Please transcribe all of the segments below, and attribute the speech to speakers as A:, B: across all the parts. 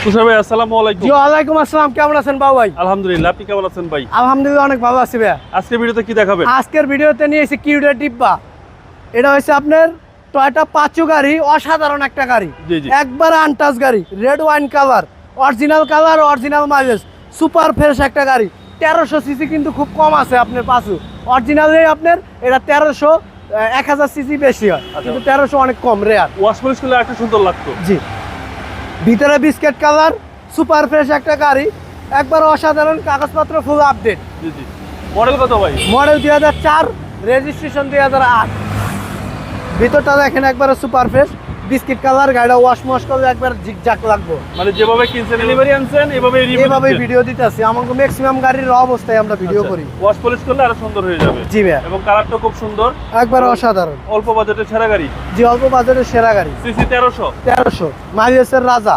A: তুষার ভাই আসসালামু আলাইকুম।
B: জি ওয়ালাইকুম আসসালাম, কেমন আছেন বাবু ভাই?
A: আলহামদুলিল্লাহ, আপনি কেমন আছেন ভাই?
B: আলহামদুলিল্লাহ অনেক ভালো আছি ভাই।
A: আজকের ভিডিওতে কি দেখাবেন?
B: আজকের ভিডিওতে নিয়ে এসেছি কিউটের ডিব্বা। এটা হচ্ছে আপনার টয়োটা পাঁচু গাড়ি, অসাধারণ একটা গাড়ি,
A: জি জি।
B: একবার আনটাচ গাড়ি, red wine colour, original mileage, super fresh একটা গাড়ি। 1300 সিসি কিন্তু খুব কম আছে আপনার পাঁচু। অরিজিনালি আপনার এটা 1300 1000 সিসি বেশি হয়, কিন্তু 1300 অনেক কম, রেয়ার।
A: ওয়াশ পলিশ করলে একটা সুন্দর লাগতো।
B: জি, ভিতরে বিস্কিট কালার, সুপার ফ্রেশ একটা গাড়ি, একবার অসাধারণ, কাগজপত্র ফুল আপডেট।
A: জি জি। মডেল কত ভাই?
B: Model 2004, registration 2008। ভিতরটা দেখেন একবারে সুপার ফ্রেশ, বিস্কিট কালার। গাড়িটা ওয়াশ করলে একবার ঝিকঝাক লাগবে।
A: মানে যেভাবে কিনছেন ডেলিভারি আনছেন
B: এভাবে ভিডিও দিতেছি। আমাকে ম্যাক্সিমাম গাড়ির অবস্থায় আমরা ভিডিও করি।
A: ওয়াশ পলিশ করলে আরো সুন্দর হয়ে যাবে।
B: জি ভাই,
A: এবং কালারটা খুব সুন্দর,
B: একবার অসাধারণ।
A: অল্প বাজেটের সেরা গাড়ি।
B: জি, অল্প বাজারের সেরা গাড়ি।
A: সিসি 1300
B: মাইলেজের রাজা।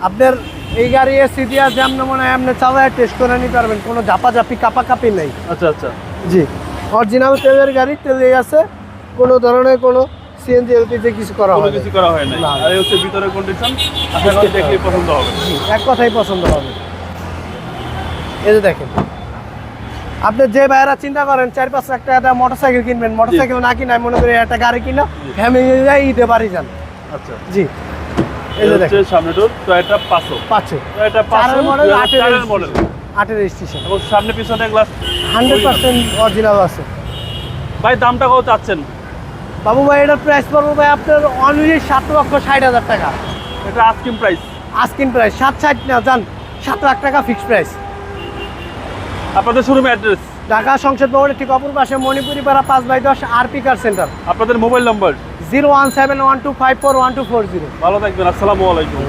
B: আপনার এই গাড়ি এসি দিয়া যেমন মনে হয় এমনি চালায় টেস্ট করে নিতে পারবেন, কোনো ঝাপাঝাপি কাপাকাপি নেই।
A: আচ্ছা আচ্ছা।
B: জি, অরিজিনাল তেলের গাড়ি, তেলে আছে, কোনো ধরনের কোনো সিএনজি এলপিজি কিছু করা
A: কোনো
B: হয়
A: কিছু করা হয় নাই।
B: না।
A: আর এই হচ্ছে ভিতরের কন্ডিশন, আশা করি দেখলেই পছন্দ হবে।
B: এক কথাই পছন্দ হবে। এই যে দেখেন, আপনি যে ভাইয়েরা চিন্তা করেন 4-5 লাখ টাকা মোটরসাইকেল কিনবেন, মোটরসাইকেল না কিনা মনে করি একটা গাড়ি কিনা ফ্যামিলি যায় ঈদে বাড়ি যান।
A: আচ্ছা।
B: জি, এই
A: এই
B: যে
A: হচ্ছে
B: দেখেন
A: সামনে ডোর টয়োটা পাঁচশো।
B: পাচ্ছে
A: টয়োটা
B: 4 মডেল,
A: 500 মডেল
B: 8 রেজিস্ট্রেশন,
A: এবং সামনে পিছনে গ্লাস
B: 100% অরিজিনাল আছে।
A: ভাই দামটা কত চাচ্ছেন?
B: বাবু ভাই এটার প্রাইস পড়বে ভাই আপনার অনলি 7,60,000 টাকা।
A: এটা আস্কিং প্রাইস।
B: আস্কিং প্রাইস 7,60 না, জান 7 লাখ টাকা ফিক্সড প্রাইস।
A: আপনাদের শোরুম অ্যাড্রেস?
B: ঢাকা সংসদ ভবনের ঠিক অপর পাশে মণিপুরি পাড়া 5/10 আরপি কার সেন্টার।
A: আপনাদের মোবাইল নাম্বার?
B: 01712541240।
A: ভালো থাকবেন, আসসালামু আলাইকুম।